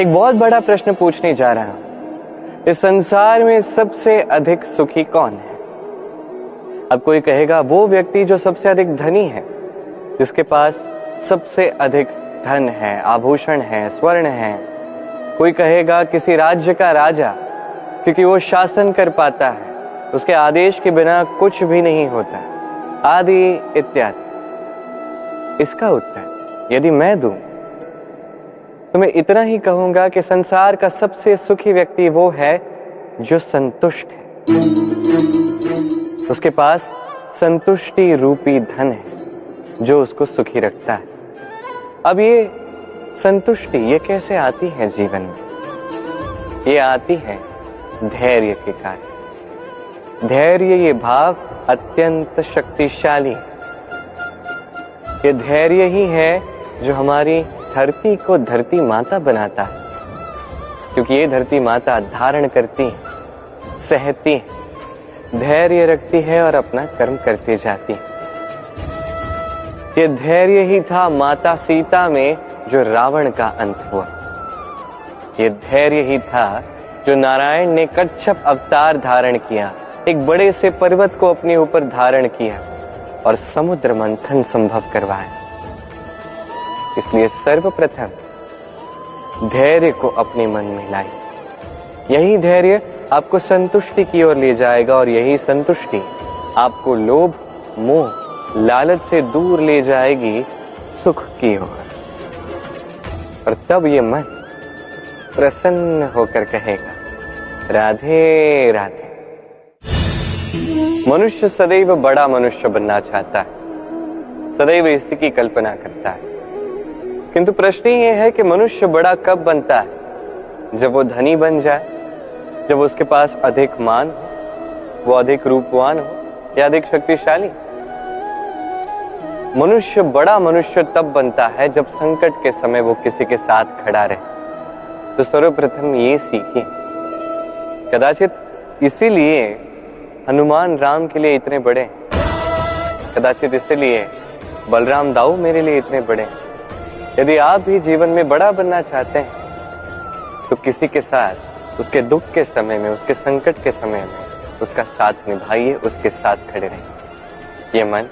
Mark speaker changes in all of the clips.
Speaker 1: एक बहुत बड़ा प्रश्न पूछने जा रहा हूं। इस संसार में सबसे अधिक सुखी कौन है? अब कोई कहेगा वो व्यक्ति जो सबसे अधिक धनी है, जिसके पास सबसे अधिक धन है, आभूषण है, स्वर्ण है। कोई कहेगा किसी राज्य का राजा, क्योंकि वो शासन कर पाता है, उसके आदेश के बिना कुछ भी नहीं होता, आदि इत्यादि। इसका उत्तर यदि मैं दूं तो मैं इतना ही कहूंगा कि संसार का सबसे सुखी व्यक्ति वो है जो संतुष्ट है। उसके पास संतुष्टि रूपी धन है जो उसको सुखी रखता है। अब ये संतुष्टि ये कैसे आती है जीवन में? ये आती है धैर्य के कारण। धैर्य ये भाव अत्यंत शक्तिशाली है। ये धैर्य ही है जो हमारी धरती को धरती माता बनाता है, क्योंकि ये धरती माता धारण करती है, सहती है, धैर्य रखती है और अपना कर्म करती जाती है। ये धैर्य ही था माता सीता में जो रावण का अंत हुआ। ये धैर्य ही था जो नारायण ने कच्छप अवतार धारण किया, एक बड़े से पर्वत को अपने ऊपर धारण किया और समुद्र मंथन संभव करवाया। इसलिए सर्वप्रथम धैर्य को अपने मन में लाई। यही धैर्य आपको संतुष्टि की ओर ले जाएगा और यही संतुष्टि आपको लोभ, मोह, लालच से दूर ले जाएगी सुख की ओर। और तब ये मन प्रसन्न होकर कहेगा राधे राधे। मनुष्य सदैव बड़ा मनुष्य बनना चाहता है, सदैव इसी की कल्पना करता है। किंतु प्रश्न ये है कि मनुष्य बड़ा कब बनता है? जब वो धनी बन जाए, जब उसके पास अधिक मान हो, वो अधिक रूपवान हो या अधिक शक्तिशाली। मनुष्य बड़ा मनुष्य तब बनता है जब संकट के समय वो किसी के साथ खड़ा रहे। तो सर्वप्रथम ये सीखिए। कदाचित इसीलिए हनुमान राम के लिए इतने बड़े, कदाचित इसीलिए बलराम दाऊ मेरे लिए इतने बड़े। यदि आप भी जीवन में बड़ा बनना चाहते हैं तो किसी के साथ उसके दुख के समय में, उसके संकट के समय में उसका साथ निभाइए, उसके साथ खड़े रहिए। ये मन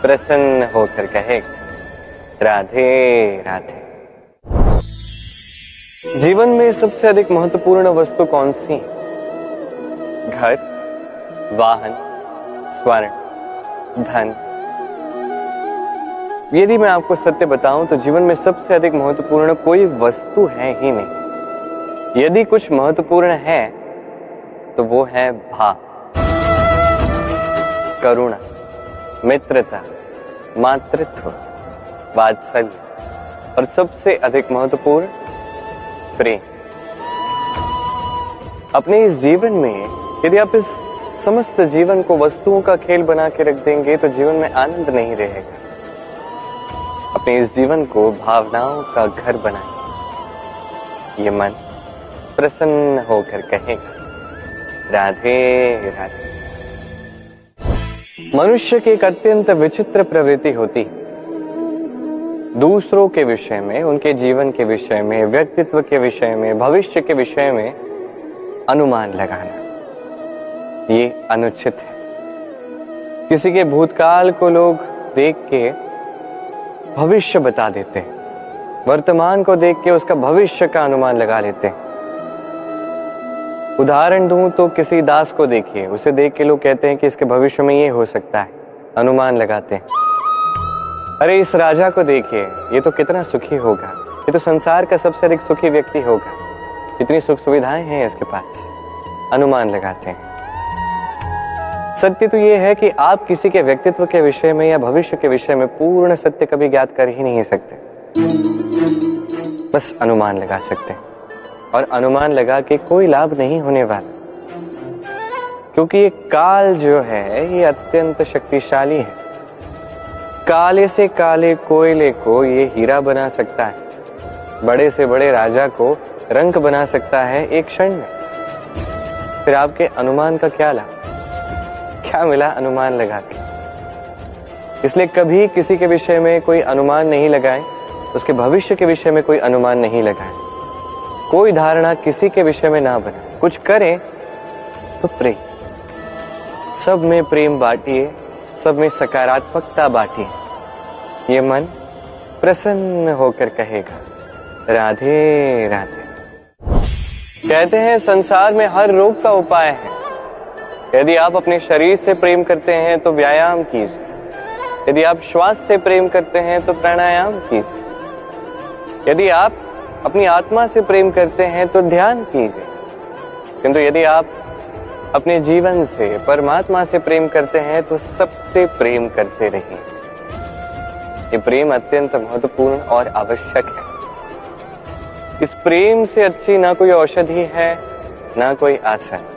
Speaker 1: प्रसन्न होकर कहेगा राधे राधे। जीवन में सबसे अधिक महत्वपूर्ण वस्तु कौन सी? घर, वाहन, स्वर्ण, धन। यदि मैं आपको सत्य बताऊं तो जीवन में सबसे अधिक महत्वपूर्ण कोई वस्तु है ही नहीं। यदि कुछ महत्वपूर्ण है तो वो है भाव, करुणा, मित्रता, मातृत्व, वात्सल्य और सबसे अधिक महत्वपूर्ण प्रेम। अपने इस जीवन में यदि आप इस समस्त जीवन को वस्तुओं का खेल बना के रख देंगे तो जीवन में आनंद नहीं रहेगा। अपने इस जीवन को भावनाओं का घर बनाएं। ये मन प्रसन्न होकर कहेगा राधे राधे। मनुष्य की एक अत्यंत विचित्र प्रवृत्ति होती है दूसरों के विषय में, उनके जीवन के विषय में, व्यक्तित्व के विषय में, भविष्य के विषय में अनुमान लगाना। ये अनुचित है। किसी के भूतकाल को लोग देख के भविष्य बता देते हैं, वर्तमान को देख के उसका भविष्य का अनुमान लगा लेते हैं। उदाहरण दूं तो किसी दास को देखिए, उसे देख के लोग कहते हैं कि इसके भविष्य में ये हो सकता है, अनुमान लगाते हैं। अरे इस राजा को देखिए, ये तो कितना सुखी होगा, ये तो संसार का सबसे अधिक सुखी व्यक्ति होगा, कितनी सुख सुविधाएं हैं इसके पास, अनुमान लगाते हैं। सत्य तो ये है कि आप किसी के व्यक्तित्व के विषय में या भविष्य के विषय में पूर्ण सत्य कभी ज्ञात कर ही नहीं सकते, बस अनुमान लगा सकते हैं। और अनुमान लगा के कोई लाभ नहीं होने वाला, क्योंकि ये काल जो है ये अत्यंत शक्तिशाली है। काले से काले कोयले को ये हीरा बना सकता है, बड़े से बड़े राजा को रंक बना सकता है एक क्षण में। फिर आपके अनुमान का क्या लाभ, क्या मिला अनुमान लगा के? इसलिए कभी किसी के विषय में कोई अनुमान नहीं लगाएं, उसके भविष्य के विषय में कोई अनुमान नहीं लगाएं। कोई धारणा किसी के विषय में ना बने, कुछ करें तो प्रेम, सब में प्रेम बांटिए, सब में सकारात्मकता बांटिए। ये मन प्रसन्न होकर कहेगा राधे राधे। कहते हैं संसार में हर रोग का उपाय है। यदि आप अपने शरीर से प्रेम करते हैं तो व्यायाम कीजिए, यदि आप श्वास से प्रेम करते हैं तो प्राणायाम कीजिए, यदि आप अपनी आत्मा से प्रेम करते हैं तो ध्यान कीजिए, किंतु यदि आप अपने जीवन से, परमात्मा से प्रेम करते हैं तो सबसे प्रेम करते रहिए। ये प्रेम अत्यंत महत्वपूर्ण और आवश्यक है। इस प्रेम से अच्छी ना कोई औषधि है, ना कोई आसन,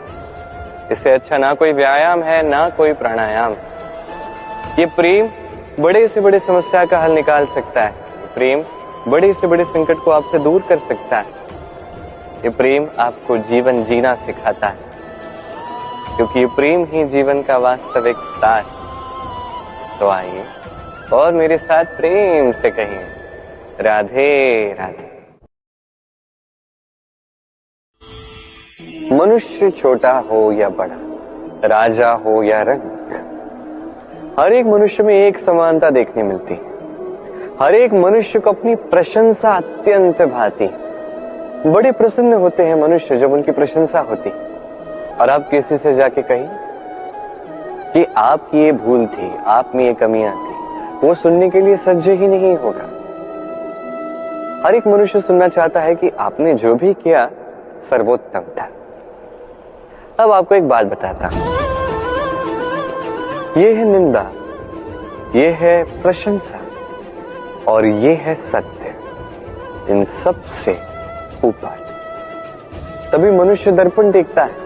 Speaker 1: इससे अच्छा ना कोई व्यायाम है, ना कोई प्राणायाम। ये प्रेम बड़े से बड़े समस्या का हल निकाल सकता है। प्रेम बड़े से बड़े संकट को आपसे दूर कर सकता है। ये प्रेम आपको जीवन जीना सिखाता है, क्योंकि ये प्रेम ही जीवन का वास्तविक सार। तो आइए और मेरे साथ प्रेम से कहिए राधे राधे। मनुष्य छोटा हो या बड़ा, राजा हो या रंक, हर एक मनुष्य में एक समानता देखने मिलती है। हर एक मनुष्य को अपनी प्रशंसा अत्यंत भाती है। बड़े प्रसन्न होते हैं मनुष्य जब उनकी प्रशंसा होती। और आप किसी से जाके कहिए कि आपकी ये भूल थी, आप में ये कमियां थी, वो सुनने के लिए सज्ज ही नहीं होगा। हर एक मनुष्य सुनना चाहता है कि आपने जो भी किया सर्वोत्तम था। अब आपको एक बात बताता हूं, ये है निंदा, ये है प्रशंसा और ये है सत्य। इन सब से ऊपर तभी मनुष्य दर्पण देखता है।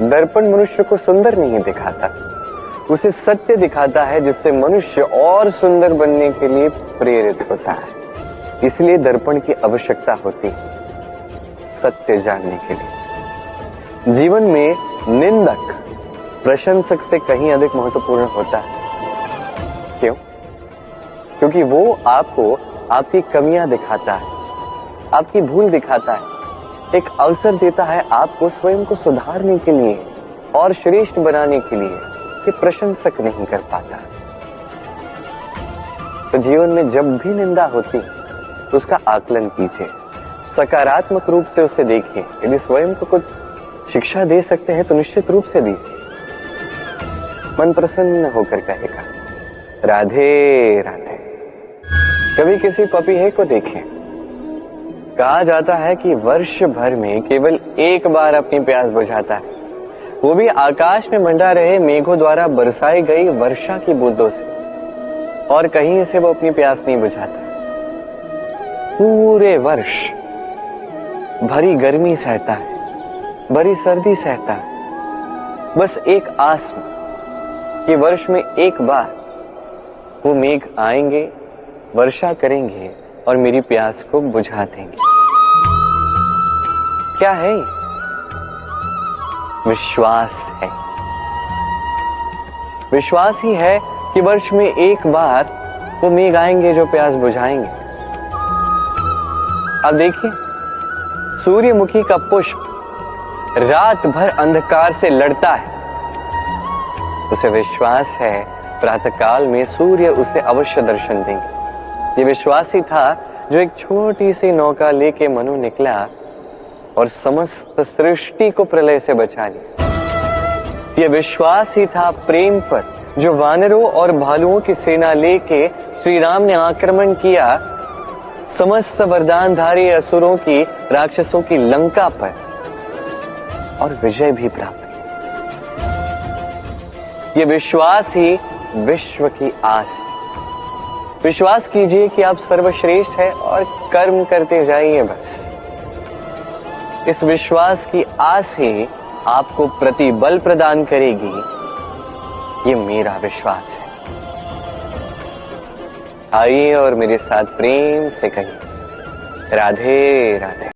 Speaker 1: दर्पण मनुष्य को सुंदर नहीं दिखाता, उसे सत्य दिखाता है, जिससे मनुष्य और सुंदर बनने के लिए प्रेरित होता है। इसलिए दर्पण की आवश्यकता होती है सत्य जानने के लिए। जीवन में निंदक प्रशंसक से कहीं अधिक महत्वपूर्ण होता है। क्यों? क्योंकि वो आपको आपकी कमियां दिखाता है, आपकी भूल दिखाता है, एक अवसर देता है आपको स्वयं को सुधारने के लिए और श्रेष्ठ बनाने के लिए, कि प्रशंसक नहीं कर पाता। तो जीवन में जब भी निंदा होती तो उसका आकलन कीजिए, सकारात्मक रूप से उसे देखिए। यदि स्वयं को कुछ शिक्षा दे सकते हैं तो निश्चित रूप से दीजिए। मन प्रसन्न होकर कहेगा राधे राधे। कभी किसी पपीहे को देखें, कहा जाता है कि वर्ष भर में केवल एक बार अपनी प्यास बुझाता है, वो भी आकाश में मंडरा रहे मेघों द्वारा बरसाई गई वर्षा की बूंदों से, और कहीं से वो अपनी प्यास नहीं बुझाता। पूरे वर्ष भरी गर्मी सहता है, भरी सर्दी सहता है, बस एक आस में कि वर्ष में एक बार वो मेघ आएंगे, वर्षा करेंगे और मेरी प्यास को बुझा देंगे। क्या है? विश्वास है। विश्वास ही है कि वर्ष में एक बार वो मेघ आएंगे जो प्यास बुझाएंगे। अब देखिए, सूर्यमुखी का पुष्प रात भर अंधकार से लड़ता है, उसे विश्वास है प्रातःकाल में सूर्य उसे अवश्य दर्शन देंगे। ये विश्वास ही था जो एक छोटी सी नौका लेके मनु निकला और समस्त सृष्टि को प्रलय से बचा लिया। ये विश्वास ही था प्रेम पर जो वानरों और भालुओं की सेना लेके श्री राम ने आक्रमण किया, समस्त वरदानधारी असुरों की, राक्षसों की लंका पर, और विजय भी प्राप्त की। ये विश्वास ही विश्व की आस। विश्वास कीजिए कि आप सर्वश्रेष्ठ हैं और कर्म करते जाइए बस। इस विश्वास की आस ही आपको प्रतिबल प्रदान करेगी। ये मेरा विश्वास है। आइए और मेरे साथ प्रेम से कहिए राधे राधे।